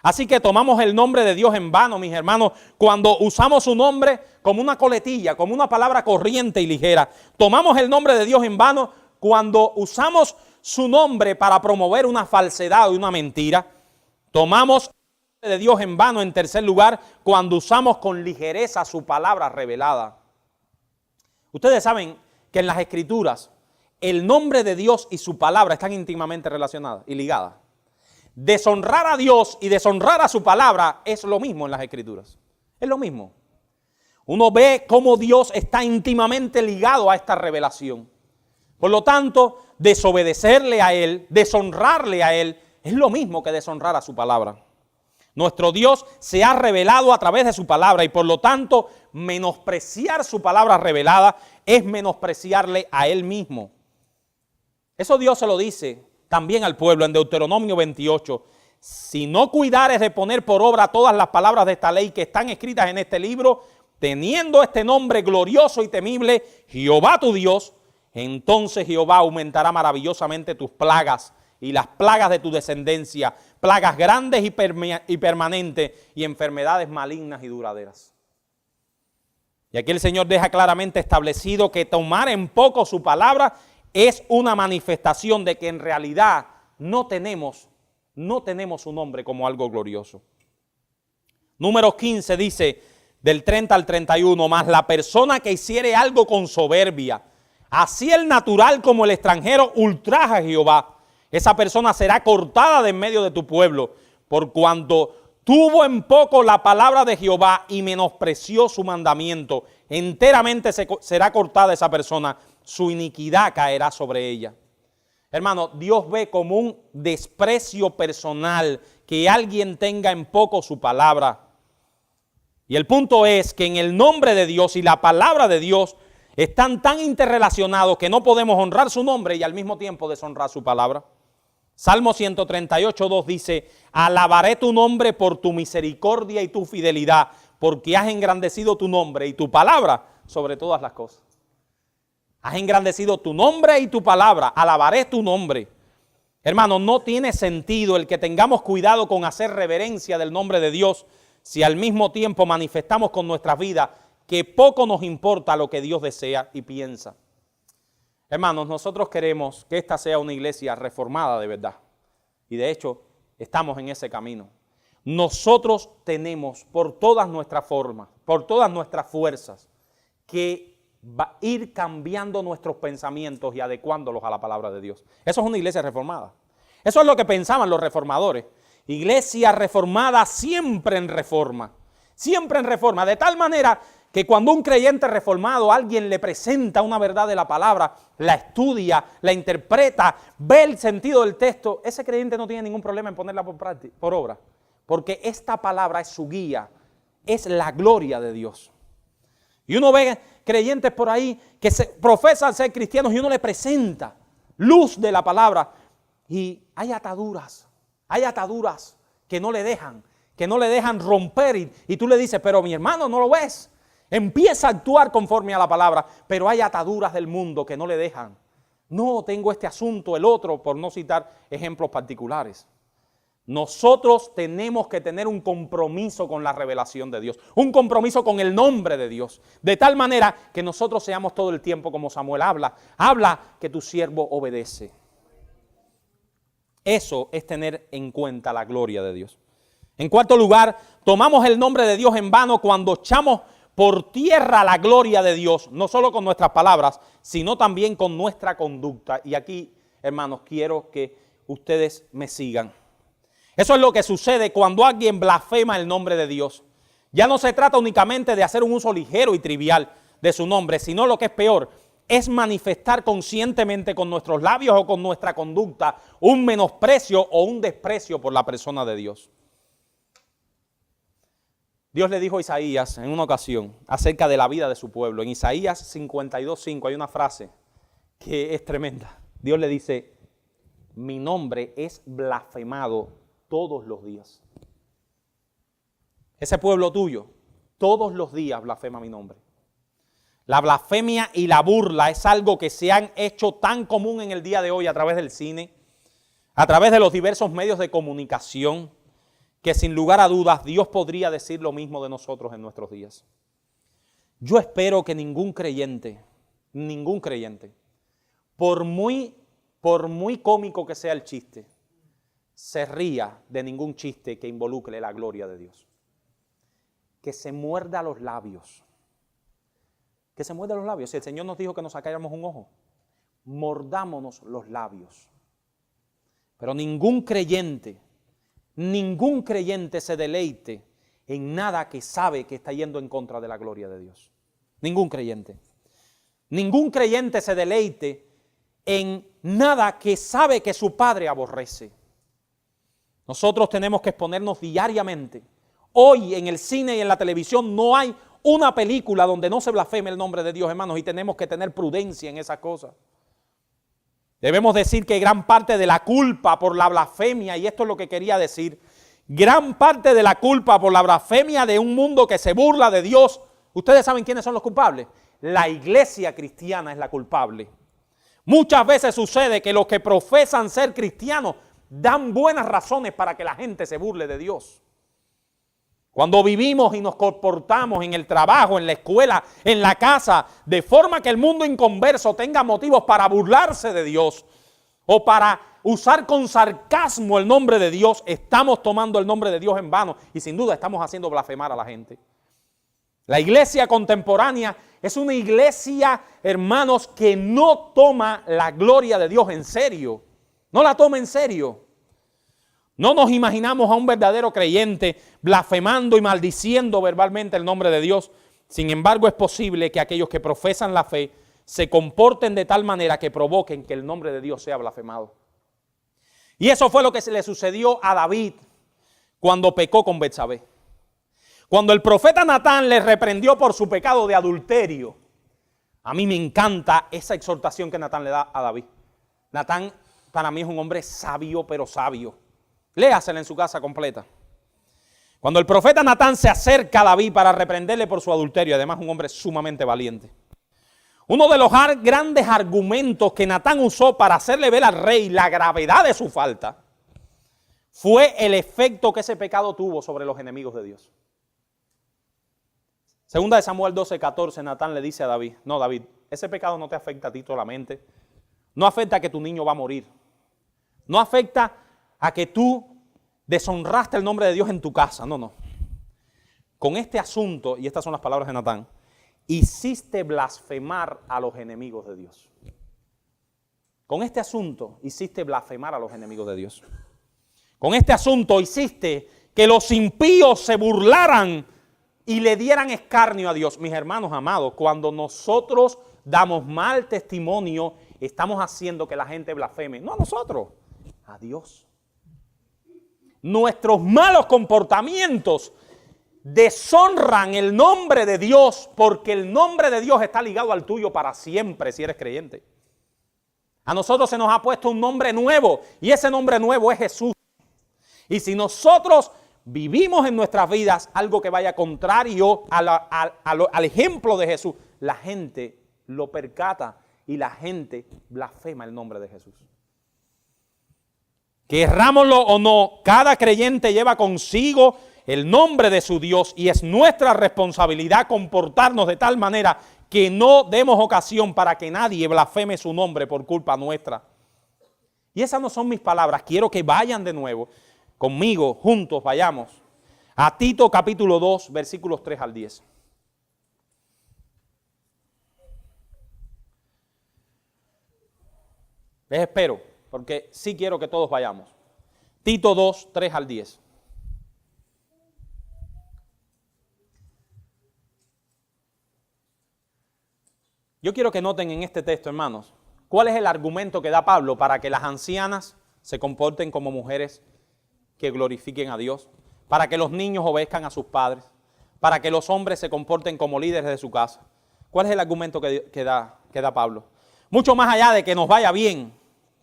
Así que tomamos el nombre de Dios en vano, mis hermanos, cuando usamos su nombre como una coletilla, como una palabra corriente y ligera. Tomamos el nombre de Dios en vano cuando usamos su nombre para promover una falsedad o una mentira. Tomamos de Dios en vano, en tercer lugar, cuando usamos con ligereza su palabra revelada. Ustedes saben que en las Escrituras el nombre de Dios y su palabra están íntimamente relacionadas y ligadas. Deshonrar a Dios y deshonrar a su palabra es lo mismo en las Escrituras. Es lo mismo. Uno ve cómo Dios está íntimamente ligado a esta revelación. Por lo tanto, desobedecerle a Él, deshonrarle a Él, es lo mismo que deshonrar a su palabra. Nuestro Dios se ha revelado a través de su palabra y por lo tanto menospreciar su palabra revelada es menospreciarle a Él mismo. Eso Dios se lo dice también al pueblo en Deuteronomio 28. Si no cuidares de poner por obra todas las palabras de esta ley que están escritas en este libro, teniendo este nombre glorioso y temible, Jehová tu Dios, entonces Jehová aumentará maravillosamente tus plagas y las plagas de tu descendencia, plagas grandes y permanentes y enfermedades malignas y duraderas. Y aquí el Señor deja claramente establecido que tomar en poco su palabra es una manifestación de que en realidad no tenemos su nombre como algo glorioso. Número 15 dice, del 30 al 31, más la persona que hiciere algo con soberbia, así el natural como el extranjero, ultraja a Jehová. Esa persona será cortada de en medio de tu pueblo, por cuanto tuvo en poco la palabra de Jehová y menospreció su mandamiento. Enteramente será cortada esa persona, su iniquidad caerá sobre ella. Hermano, Dios ve como un desprecio personal que alguien tenga en poco su palabra. Y el punto es que en el nombre de Dios y la palabra de Dios están tan interrelacionados que no podemos honrar su nombre y al mismo tiempo deshonrar su palabra. Salmo 138:2 dice, alabaré tu nombre por tu misericordia y tu fidelidad, porque has engrandecido tu nombre y tu palabra sobre todas las cosas. Has engrandecido tu nombre y tu palabra, alabaré tu nombre. Hermano, no tiene sentido el que tengamos cuidado con hacer reverencia del nombre de Dios si al mismo tiempo manifestamos con nuestras vidas que poco nos importa lo que Dios desea y piensa. Hermanos, nosotros queremos que esta sea una iglesia reformada de verdad. Y de hecho, estamos en ese camino. Nosotros tenemos por todas nuestras formas, por todas nuestras fuerzas, que va a ir cambiando nuestros pensamientos y adecuándolos a la palabra de Dios. Eso es una iglesia reformada. Eso es lo que pensaban los reformadores. Iglesia reformada siempre en reforma. Siempre en reforma. De tal manera que cuando un creyente reformado, alguien le presenta una verdad de la palabra, la estudia, la interpreta, ve el sentido del texto, ese creyente no tiene ningún problema en ponerla por obra. Porque esta palabra es su guía, es la gloria de Dios. Y uno ve creyentes por ahí que se profesan ser cristianos y uno le presenta luz de la palabra. Y hay ataduras que no le dejan romper. Y tú le dices, pero mi hermano, ¿no lo ves? Empieza a actuar conforme a la palabra, pero hay ataduras del mundo que no le dejan. No, tengo este asunto, el otro, por no citar ejemplos particulares. Nosotros tenemos que tener un compromiso con la revelación de Dios, un compromiso con el nombre de Dios, de tal manera que nosotros seamos todo el tiempo como Samuel habla que tu siervo obedece. Eso es tener en cuenta la gloria de Dios. En cuarto lugar, tomamos el nombre de Dios en vano cuando echamos por tierra la gloria de Dios, no solo con nuestras palabras, sino también con nuestra conducta. Y aquí, hermanos, quiero que ustedes me sigan. Eso es lo que sucede cuando alguien blasfema el nombre de Dios. Ya no se trata únicamente de hacer un uso ligero y trivial de su nombre, sino lo que es peor, es manifestar conscientemente con nuestros labios o con nuestra conducta un menosprecio o un desprecio por la persona de Dios. Dios le dijo a Isaías en una ocasión acerca de la vida de su pueblo. En Isaías 52:5 hay una frase que es tremenda. Dios le dice, mi nombre es blasfemado todos los días. Ese pueblo tuyo, todos los días blasfema mi nombre. La blasfemia y la burla es algo que se han hecho tan común en el día de hoy a través del cine, a través de los diversos medios de comunicación, que sin lugar a dudas Dios podría decir lo mismo de nosotros en nuestros días. Yo espero que ningún creyente, por muy cómico que sea el chiste, se ría de ningún chiste que involucre la gloria de Dios. Que se muerda los labios. Que se muerda los labios. Si el Señor nos dijo que nos sacáramos un ojo, mordámonos los labios. Pero ningún creyente se deleite en nada que sabe que está yendo en contra de la gloria de Dios. Ningún creyente. Ningún creyente se deleite en nada que sabe que su Padre aborrece. Nosotros tenemos que exponernos diariamente. Hoy en el cine y en la televisión no hay una película donde no se blasfeme el nombre de Dios, hermanos, y tenemos que tener prudencia en esas cosas. Debemos decir que gran parte de la culpa por la blasfemia, y esto es lo que quería decir, gran parte de la culpa por la blasfemia de un mundo que se burla de Dios, ¿ustedes saben quiénes son los culpables? La iglesia cristiana es la culpable. Muchas veces sucede que los que profesan ser cristianos dan buenas razones para que la gente se burle de Dios. Cuando vivimos y nos comportamos en el trabajo, en la escuela, en la casa, de forma que el mundo inconverso tenga motivos para burlarse de Dios o para usar con sarcasmo el nombre de Dios, estamos tomando el nombre de Dios en vano y sin duda estamos haciendo blasfemar a la gente. La iglesia contemporánea es una iglesia, hermanos, que no toma la gloria de Dios en serio. No la toma en serio. No nos imaginamos a un verdadero creyente blasfemando y maldiciendo verbalmente el nombre de Dios. Sin embargo, es posible que aquellos que profesan la fe se comporten de tal manera que provoquen que el nombre de Dios sea blasfemado. Y eso fue lo que se le sucedió a David cuando pecó con Betsabé. Cuando el profeta Natán le reprendió por su pecado de adulterio. A mí me encanta esa exhortación que Natán le da a David. Natán para mí es un hombre sabio, pero sabio. Léasela en su casa completa. Cuando el profeta Natán se acerca a David para reprenderle por su adulterio, además un hombre sumamente valiente. Uno de los grandes argumentos que Natán usó para hacerle ver al rey la gravedad de su falta fue el efecto que ese pecado tuvo sobre los enemigos de Dios. Segunda de Samuel 12:14, Natán le dice a David, no David, ese pecado no te afecta a ti solamente, no afecta a que tu niño va a morir, no afecta a que tú deshonraste el nombre de Dios en tu casa, no. Con este asunto, y estas son las palabras de Natán, hiciste blasfemar a los enemigos de Dios. Con este asunto hiciste blasfemar a los enemigos de Dios. Con este asunto hiciste que los impíos se burlaran y le dieran escarnio a Dios. Mis hermanos amados, cuando nosotros damos mal testimonio, estamos haciendo que la gente blasfeme. No a nosotros, a Dios. Nuestros malos comportamientos deshonran el nombre de Dios, porque el nombre de Dios está ligado al tuyo para siempre si eres creyente. A nosotros se nos ha puesto un nombre nuevo y ese nombre nuevo es Jesús. Y si nosotros vivimos en nuestras vidas algo que vaya contrario al ejemplo de Jesús, la gente lo percata y la gente blasfema el nombre de Jesús. Querrámoslo o no, cada creyente lleva consigo el nombre de su Dios y es nuestra responsabilidad comportarnos de tal manera que no demos ocasión para que nadie blasfeme su nombre por culpa nuestra. Y esas no son mis palabras, quiero que vayan de nuevo conmigo, juntos vayamos a Tito capítulo 2, versículos 3 al 10. Les espero, porque sí quiero que todos vayamos. Tito 2, 3 al 10. Yo quiero que noten en este texto, hermanos, cuál es el argumento que da Pablo para que las ancianas se comporten como mujeres que glorifiquen a Dios, para que los niños obedezcan a sus padres, para que los hombres se comporten como líderes de su casa. ¿Cuál es el argumento que da Pablo? Mucho más allá de que nos vaya bien,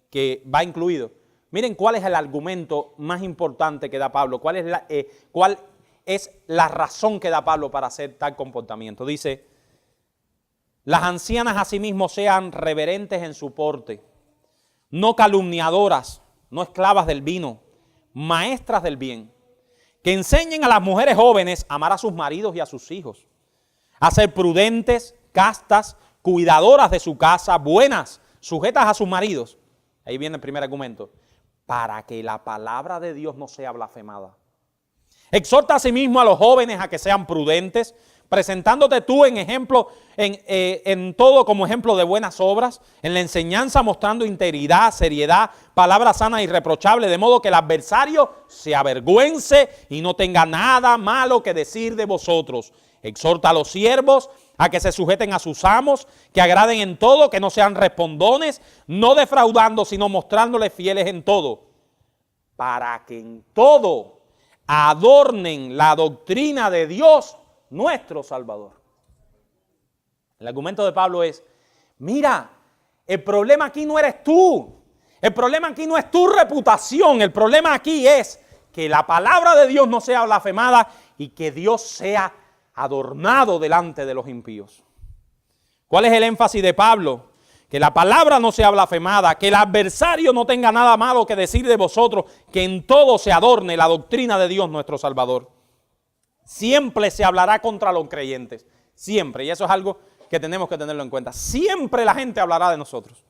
que va incluido. Miren cuál es el argumento más importante que da Pablo, cuál es la razón que da Pablo para hacer tal comportamiento. Dice: las ancianas asimismo sean reverentes en su porte, no calumniadoras, no esclavas del vino, maestras del bien, que enseñen a las mujeres jóvenes a amar a sus maridos y a sus hijos, a ser prudentes, castas, cuidadoras de su casa, buenas, sujetas a sus maridos. Ahí viene el primer argumento. Para que la palabra de Dios no sea blasfemada. Exhorta asimismo a los jóvenes a que sean prudentes, presentándote tú en ejemplo, en todo como ejemplo de buenas obras, en la enseñanza mostrando integridad, seriedad, palabra sana e irreprochable, de modo que el adversario se avergüence y no tenga nada malo que decir de vosotros. Exhorta a los siervos a que se sujeten a sus amos, que agraden en todo, que no sean respondones, no defraudando, sino mostrándoles fieles en todo, para que en todo adornen la doctrina de Dios, nuestro Salvador. El argumento de Pablo es: mira, el problema aquí no eres tú, el problema aquí no es tu reputación, el problema aquí es que la palabra de Dios no sea blasfemada y que Dios sea adornado delante de los impíos. ¿Cuál es el énfasis de Pablo? Que la palabra no sea blasfemada, que el adversario no tenga nada malo que decir de vosotros, que en todo se adorne la doctrina de Dios nuestro Salvador. Siempre se hablará contra los creyentes, siempre, y eso es algo que tenemos que tenerlo en cuenta. Siempre la gente hablará de nosotros,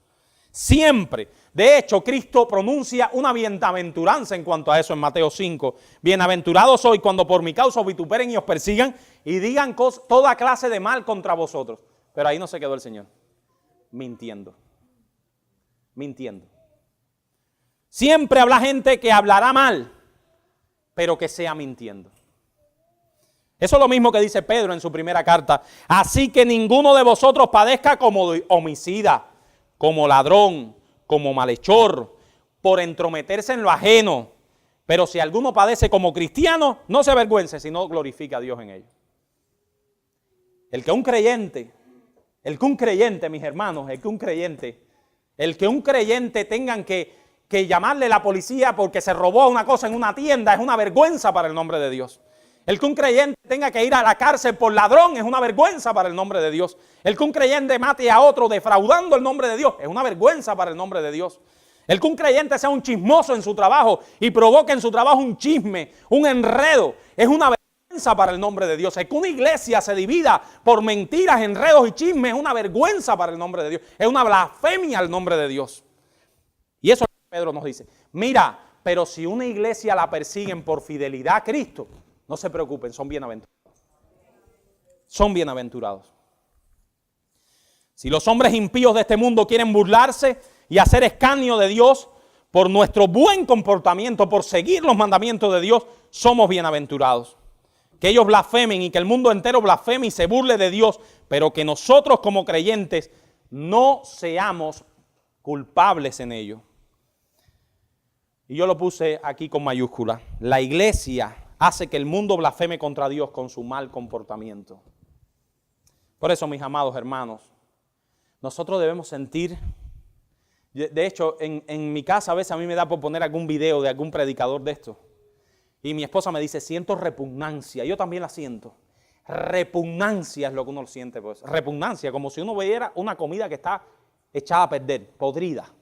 siempre. De hecho, Cristo pronuncia una bienaventuranza en cuanto a eso en Mateo 5. Bienaventurados sois cuando por mi causa os vituperen y os persigan y digan toda clase de mal contra vosotros. Pero ahí no se quedó el Señor. Mintiendo. Siempre habrá gente que hablará mal, pero que sea mintiendo. Eso es lo mismo que dice Pedro en su primera carta. Así que ninguno de vosotros padezca como homicida, como ladrón, como malhechor, por entrometerse en lo ajeno. Pero si alguno padece como cristiano, no se avergüence, sino glorifica a Dios en ello. El que un creyente, mis hermanos, el que un creyente tengan que llamarle a la policía porque se robó una cosa en una tienda es una vergüenza para el nombre de Dios. El que un creyente tenga que ir a la cárcel por ladrón es una vergüenza para el nombre de Dios. El que un creyente mate a otro defraudando el nombre de Dios es una vergüenza para el nombre de Dios. El que un creyente sea un chismoso en su trabajo y provoque en su trabajo un chisme, un enredo, es una vergüenza para el nombre de Dios. El que una iglesia se divida por mentiras, enredos y chismes es una vergüenza para el nombre de Dios. Es una blasfemia al nombre de Dios. Y eso es lo que Pedro nos dice. Mira, pero si una iglesia la persiguen por fidelidad a Cristo, no se preocupen, son bienaventurados. Son bienaventurados. Si los hombres impíos de este mundo quieren burlarse y hacer escarnio de Dios por nuestro buen comportamiento, por seguir los mandamientos de Dios, somos bienaventurados. Que ellos blasfemen y que el mundo entero blasfeme y se burle de Dios, pero que nosotros como creyentes no seamos culpables en ello. Y yo lo puse aquí con mayúscula. La iglesia hace que el mundo blasfeme contra Dios con su mal comportamiento. Por eso, mis amados hermanos, nosotros debemos sentir. De hecho, en mi casa a veces a mí me da por poner algún video de algún predicador de esto. Y mi esposa me dice, siento repugnancia. Yo también la siento. Repugnancia es lo que uno siente, pues. Repugnancia, como si uno viera una comida que está echada a perder, podrida.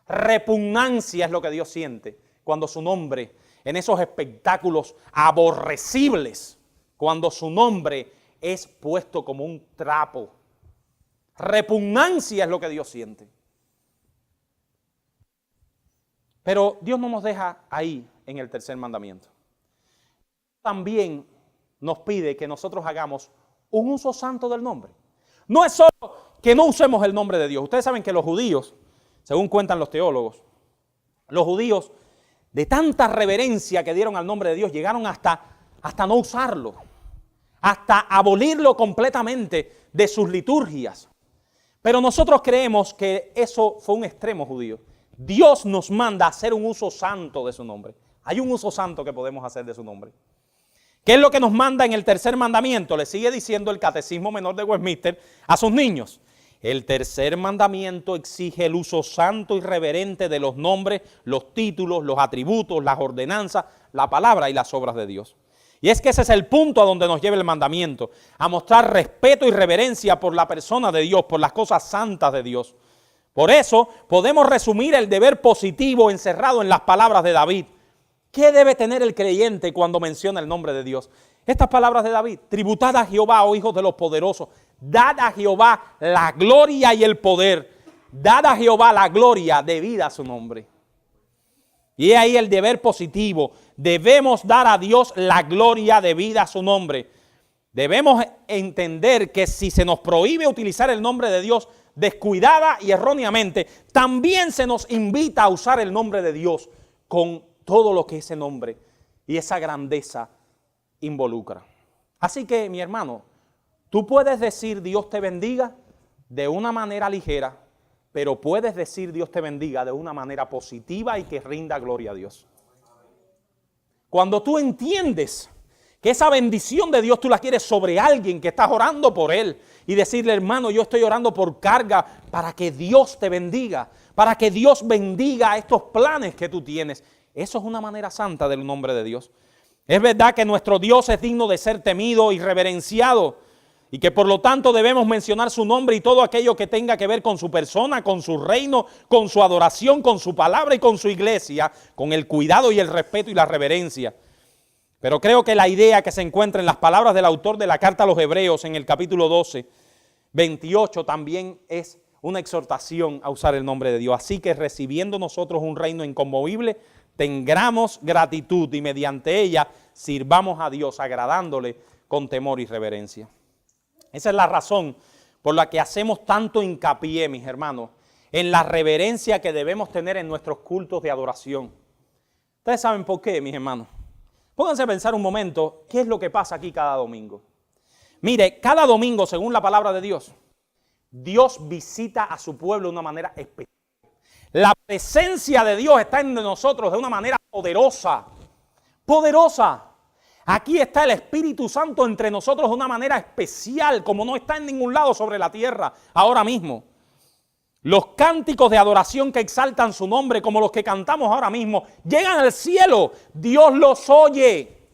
Repugnancia es lo que Dios siente cuando su nombre, en esos espectáculos aborrecibles, cuando su nombre es puesto como un trapo. Repugnancia es lo que Dios siente. Pero Dios no nos deja ahí en el tercer mandamiento. También nos pide que nosotros hagamos un uso santo del nombre. No es solo que no usemos el nombre de Dios. Ustedes saben que los judíos, según cuentan los teólogos, los judíos de tanta reverencia que dieron al nombre de Dios llegaron hasta no usarlo, hasta abolirlo completamente de sus liturgias. Pero nosotros creemos que eso fue un extremo judío. Dios nos manda a hacer un uso santo de su nombre. Hay un uso santo que podemos hacer de su nombre. ¿Qué es lo que nos manda en el tercer mandamiento? Le sigue diciendo el Catecismo Menor de Westminster a sus niños. El tercer mandamiento exige el uso santo y reverente de los nombres, los títulos, los atributos, las ordenanzas, la palabra y las obras de Dios. Y es que ese es el punto a donde nos lleva el mandamiento, a mostrar respeto y reverencia por la persona de Dios, por las cosas santas de Dios. Por eso podemos resumir el deber positivo encerrado en las palabras de David. ¿Qué debe tener el creyente cuando menciona el nombre de Dios? Estas palabras de David: tributad a Jehová, oh hijos de los poderosos, dad a Jehová la gloria y el poder, dad a Jehová la gloria debida a su nombre. Y ahí el deber positivo: debemos dar a Dios la gloria debida a su nombre. Debemos entender que si se nos prohíbe utilizar el nombre de Dios descuidada y erróneamente, también se nos invita a usar el nombre de Dios con todo lo que ese nombre y esa grandeza involucra. Así que, mi hermano, tú puedes decir Dios te bendiga de una manera ligera, pero puedes decir Dios te bendiga de una manera positiva y que rinda gloria a Dios. Cuando tú entiendes que esa bendición de Dios tú la quieres sobre alguien que estás orando por él y decirle: hermano, yo estoy orando por carga para que Dios te bendiga, para que Dios bendiga estos planes que tú tienes. Eso es una manera santa del nombre de Dios. Es verdad que nuestro Dios es digno de ser temido y reverenciado, y que por lo tanto debemos mencionar su nombre y todo aquello que tenga que ver con su persona, con su reino, con su adoración, con su palabra y con su iglesia, con el cuidado y el respeto y la reverencia. Pero creo que la idea que se encuentra en las palabras del autor de la carta a los Hebreos en el capítulo 12, 28, también es una exhortación a usar el nombre de Dios. Así que recibiendo nosotros un reino inconmovible, tengamos gratitud y mediante ella sirvamos a Dios agradándole con temor y reverencia. Esa es la razón por la que hacemos tanto hincapié, mis hermanos, en la reverencia que debemos tener en nuestros cultos de adoración. Ustedes saben por qué, mis hermanos. Pónganse a pensar un momento, ¿qué es lo que pasa aquí cada domingo? Mire, cada domingo, según la palabra de Dios, Dios visita a su pueblo de una manera especial. La presencia de Dios está en nosotros de una manera poderosa. Poderosa. Aquí está el Espíritu Santo entre nosotros de una manera especial, como no está en ningún lado sobre la tierra ahora mismo. Los cánticos de adoración que exaltan su nombre, como los que cantamos ahora mismo, llegan al cielo. Dios los oye.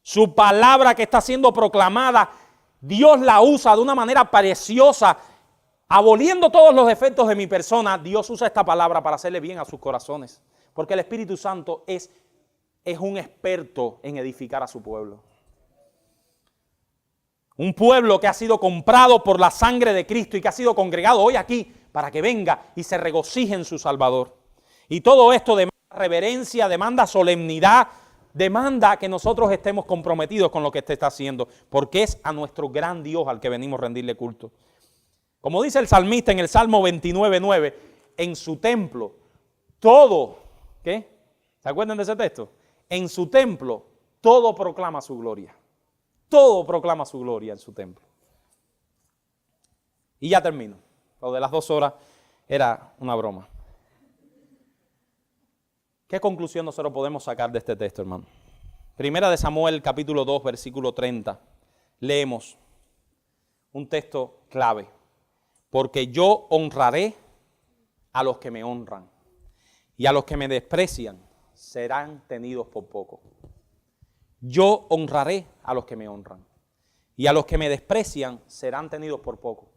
Su palabra que está siendo proclamada, Dios la usa de una manera preciosa. Aboliendo todos los defectos de mi persona, Dios usa esta palabra para hacerle bien a sus corazones. Porque el Espíritu Santo es un experto en edificar a su pueblo. Un pueblo que ha sido comprado por la sangre de Cristo y que ha sido congregado hoy aquí para que venga y se regocije en su Salvador. Y todo esto demanda reverencia, demanda solemnidad, demanda que nosotros estemos comprometidos con lo que este está haciendo, porque es a nuestro gran Dios al que venimos a rendirle culto. Como dice el salmista en el Salmo 29:9, en su templo todo, ¿qué? ¿Se acuerdan de ese texto? En su templo todo proclama su gloria. Todo proclama su gloria en su templo. Y ya termino. Lo de las 2 horas era una broma. ¿Qué conclusión nosotros podemos sacar de este texto, hermano? Primera de Samuel, capítulo 2, versículo 30. Leemos un texto clave. Porque yo honraré a los que me honran, y a los que me desprecian serán tenidos por poco. Yo honraré a los que me honran, y a los que me desprecian serán tenidos por poco.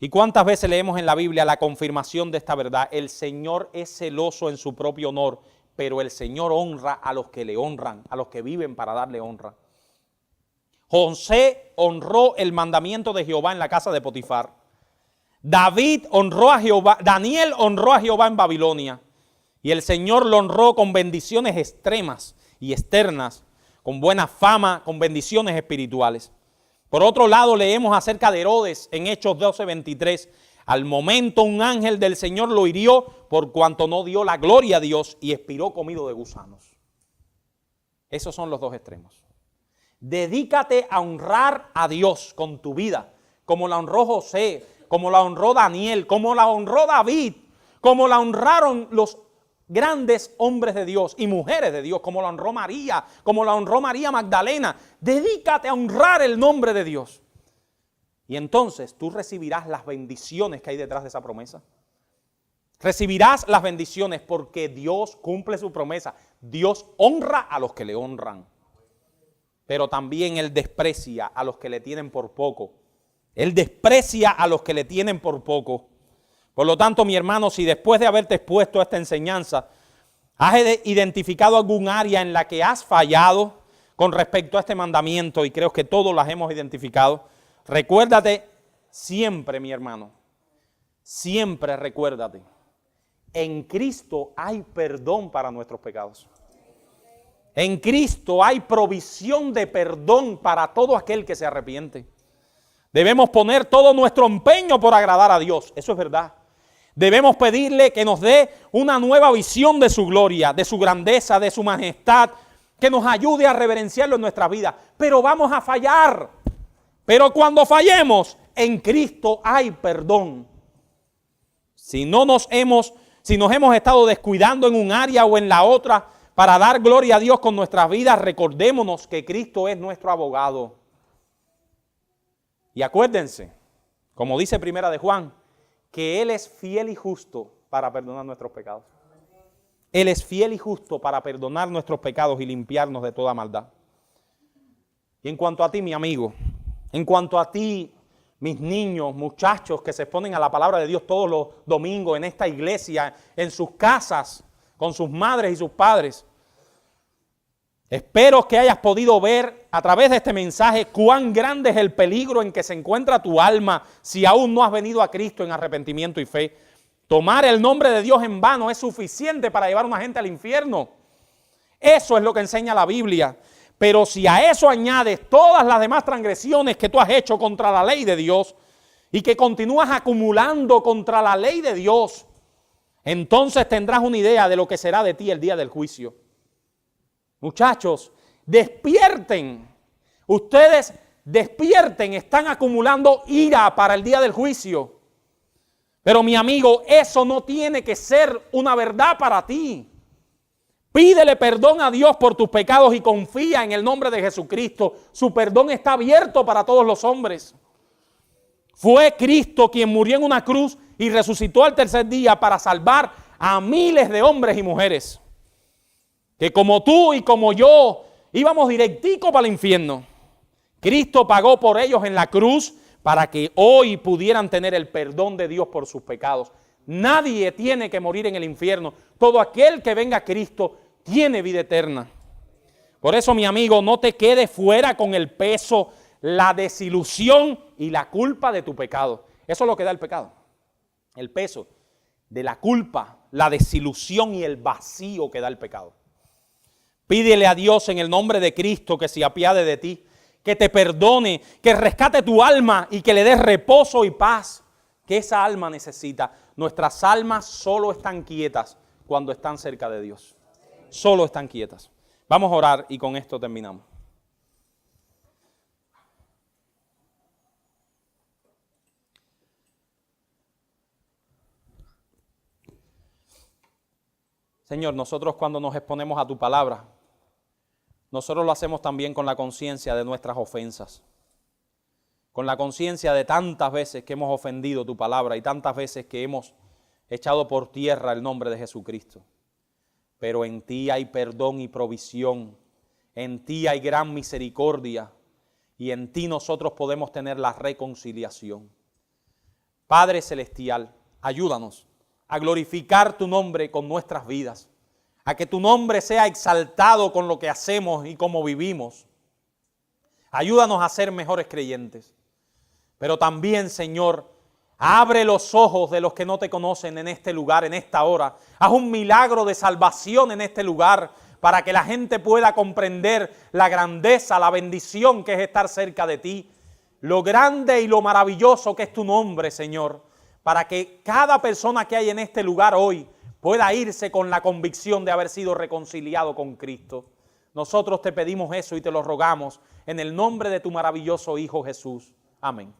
¿Y cuántas veces leemos en la Biblia la confirmación de esta verdad? El Señor es celoso en su propio honor, pero el Señor honra a los que le honran, a los que viven para darle honra. José honró el mandamiento de Jehová en la casa de Potifar. David honró a Jehová, Daniel honró a Jehová en Babilonia. Y el Señor lo honró con bendiciones extremas y externas, con buena fama, con bendiciones espirituales. Por otro lado, leemos acerca de Herodes en Hechos 12:23. Al momento un ángel del Señor lo hirió por cuanto no dio la gloria a Dios y expiró comido de gusanos. Esos son los dos extremos. Dedícate a honrar a Dios con tu vida, como la honró José, como la honró Daniel, como la honró David, como la honraron los grandes hombres de Dios y mujeres de Dios, como la honró María, como la honró María Magdalena. Dedícate a honrar el nombre de Dios. Y entonces tú recibirás las bendiciones que hay detrás de esa promesa. Recibirás las bendiciones porque Dios cumple su promesa. Dios honra a los que le honran. Pero también Él desprecia a los que le tienen por poco. Él desprecia a los que le tienen por poco. Por lo tanto, mi hermano, si después de haberte expuesto a esta enseñanza, has identificado algún área en la que has fallado con respecto a este mandamiento, y creo que todos las hemos identificado, recuérdate siempre, mi hermano, siempre recuérdate, en Cristo hay perdón para nuestros pecados. En Cristo hay provisión de perdón para todo aquel que se arrepiente. Debemos poner todo nuestro empeño por agradar a Dios, eso es verdad. Debemos pedirle que nos dé una nueva visión de su gloria, de su grandeza, de su majestad, que nos ayude a reverenciarlo en nuestra vida. Pero vamos a fallar. Pero cuando fallemos, en Cristo hay perdón. Si nos hemos estado descuidando en un área o en la otra para dar gloria a Dios con nuestras vidas, recordémonos que Cristo es nuestro abogado. Y acuérdense, como dice Primera de Juan, que Él es fiel y justo para perdonar nuestros pecados. Él es fiel y justo para perdonar nuestros pecados y limpiarnos de toda maldad. Y en cuanto a ti, mi amigo, en cuanto a ti, mis niños, muchachos que se exponen a la palabra de Dios todos los domingos en esta iglesia, en sus casas, con sus madres y sus padres, espero que hayas podido ver a través de este mensaje cuán grande es el peligro en que se encuentra tu alma si aún no has venido a Cristo en arrepentimiento y fe. Tomar el nombre de Dios en vano es suficiente para llevar a una gente al infierno. Eso es lo que enseña la Biblia. Pero si a eso añades todas las demás transgresiones que tú has hecho contra la ley de Dios y que continúas acumulando contra la ley de Dios, entonces tendrás una idea de lo que será de ti el día del juicio. Muchachos, despierten. Ustedes despierten, están acumulando ira para el día del juicio. Pero mi amigo, eso no tiene que ser una verdad para ti. Pídele perdón a Dios por tus pecados y confía en el nombre de Jesucristo. Su perdón está abierto para todos los hombres. Fue Cristo quien murió en una cruz y resucitó al tercer día para salvar a miles de hombres y mujeres que como tú y como yo íbamos directico para el infierno. Cristo pagó por ellos en la cruz para que hoy pudieran tener el perdón de Dios por sus pecados. Nadie tiene que morir en el infierno. Todo aquel que venga a Cristo tiene vida eterna. Por eso, mi amigo, no te quedes fuera con el peso, la desilusión y la culpa de tu pecado. Eso es lo que da el pecado. El peso de la culpa, la desilusión y el vacío que da el pecado. Pídele a Dios en el nombre de Cristo que se apiade de ti, que te perdone, que rescate tu alma y que le dé reposo y paz que esa alma necesita. Nuestras almas solo están quietas cuando están cerca de Dios. Solo están quietas. Vamos a orar y con esto terminamos. Señor, nosotros cuando nos exponemos a tu palabra, nosotros lo hacemos también con la conciencia de nuestras ofensas, con la conciencia de tantas veces que hemos ofendido tu palabra y tantas veces que hemos echado por tierra el nombre de Jesucristo. Pero en ti hay perdón y provisión, en ti hay gran misericordia y en ti nosotros podemos tener la reconciliación. Padre Celestial, ayúdanos a glorificar tu nombre con nuestras vidas, a que tu nombre sea exaltado con lo que hacemos y cómo vivimos. Ayúdanos a ser mejores creyentes. Pero también, Señor, abre los ojos de los que no te conocen en este lugar, en esta hora. Haz un milagro de salvación en este lugar para que la gente pueda comprender la grandeza, la bendición que es estar cerca de ti, lo grande y lo maravilloso que es tu nombre, Señor, para que cada persona que hay en este lugar hoy pueda irse con la convicción de haber sido reconciliado con Cristo. Nosotros te pedimos eso y te lo rogamos en el nombre de tu maravilloso Hijo Jesús. Amén.